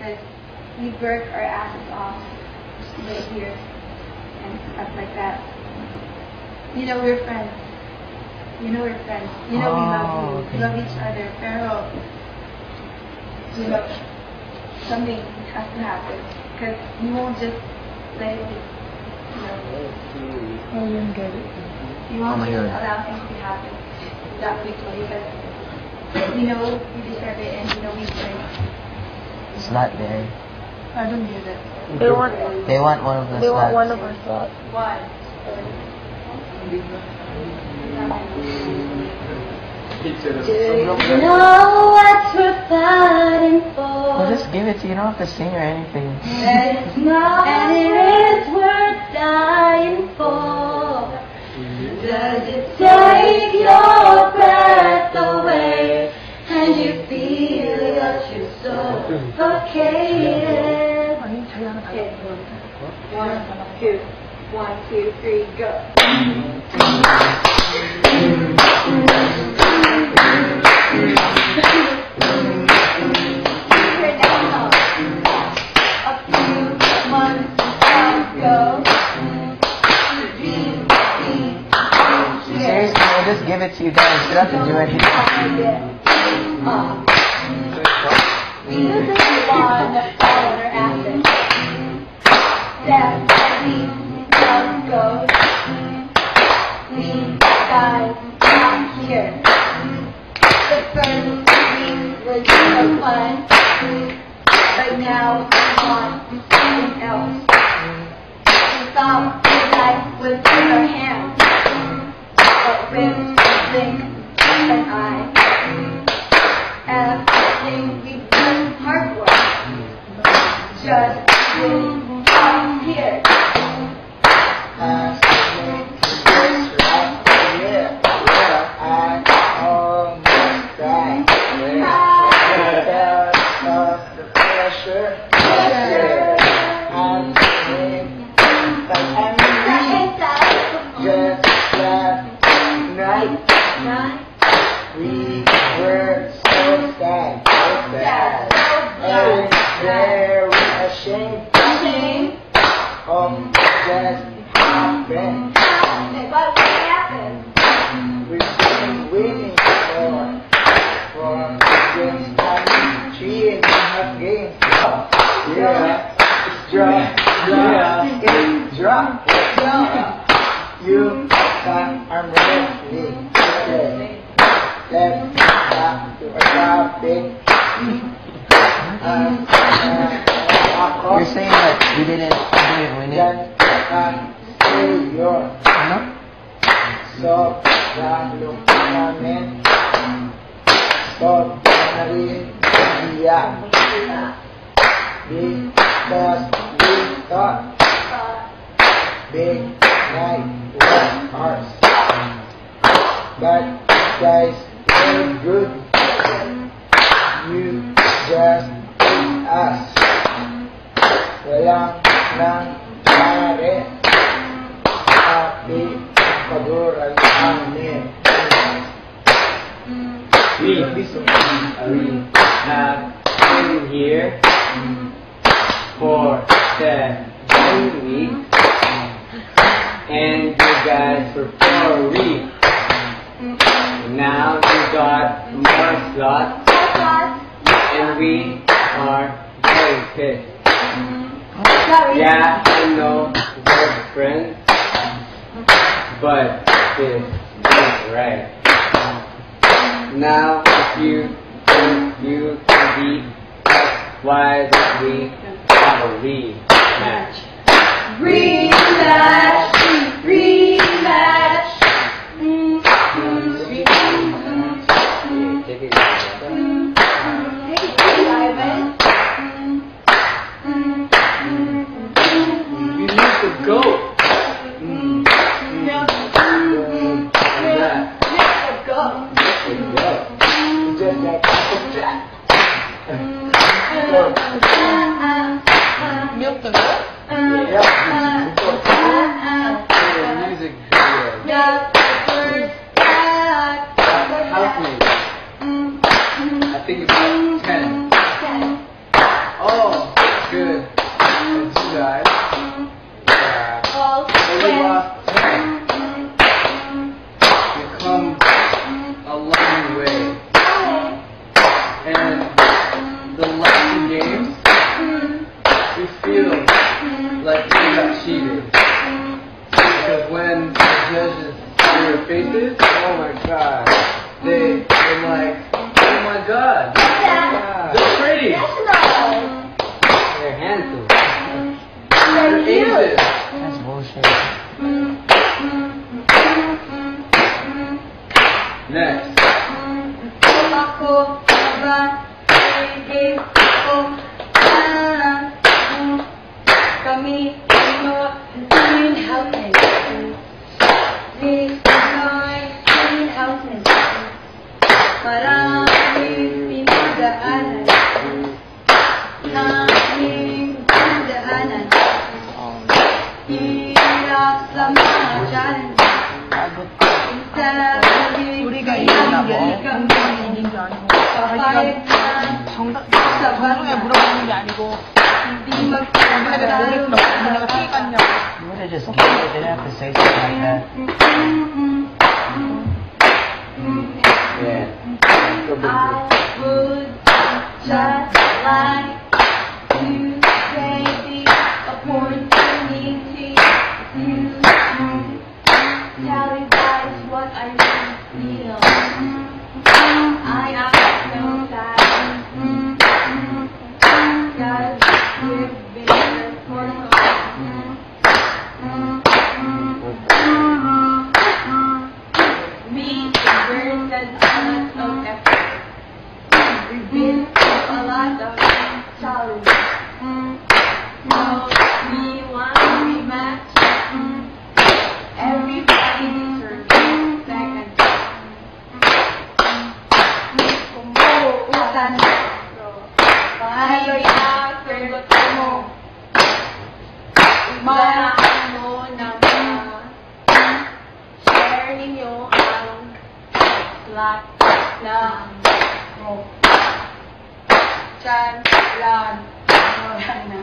because we work our asses off just to get here and stuff like that. You know, we're friends. You know we're friends. You know we love you. We love each other. Pero, you know, something has to happen. Because we won't just let it be, you know. I didn't get it. We won't just allow things to happen that quickly because we know we deserve it and we know we deserve it. It's not there. I don't get it. They want one of the slots. They want one of our slots. Why? Do you know what we're fighting for? Well, just give it to you. You don't have to sing or anything. And it's not, and it is worth dying for. Does it take your breath away and you feel that you're suffocated? Okay. 1, 2, 3, go. Seriously, I'll just give it to you guys. You don't have to do anything. This is the one that followed her after. Step, just go. We guys not here. The first week was so fun, but now we want something else. We thought we life was in our hands, but when we think and everything we've done hard work, just didn't come here. We were so sad, and very ashamed of just happened. What happened? We've been waiting for just 3.5 games. Yeah, it's drop. You are ready. Let's back to our topic. You're saying that you didn't win it? Say your Ano? so lalo namin so na rin iya because we thought big night was ours, but guys were good. You just beat us. Walang nangyari. Happy paguran amin. We have been here for 7 weeks, and you guys for 4 weeks. Now we got more slots, and we are very pissed. Yeah, I know we're friends, but this is right. Now if you think you can beat us, why don't we have a rematch? Rematch. Take it easy. We need to go. Just like that. Milk the milk? Music video. Help me. I think it's 10. Oh. okay. And the last two games, we feel like we got cheated. Because when the judges see their faces, oh my god, they're like, oh my god, they're pretty, they're handsome, they're Asian. That's bullshit. Next. Ako ba hindi ko alam kami mo clean houses. We clean houses. Maraming pinagdaanan. Aming pinagdaanan. Hirap sa mga challenge. 우리가 이기는 게 정답에 물어보는 게 아니고 우리가 모르겠어. 우리가 키 같냐고. You would have just given it. They didn't have to say something like that. Yeah. I would just like to take the opportunity to tell you guys what I feel. I am so sad. Cause we've been here for so long. Me and Bird said a lot of effort. We've been through a lot of challenges. So we want to rematch. Everybody deserves second. Kumuutan. Kaya sagot mo. Ibahan mo naman. Share ninyo ang slot lang mo. Chan lang. Wala na.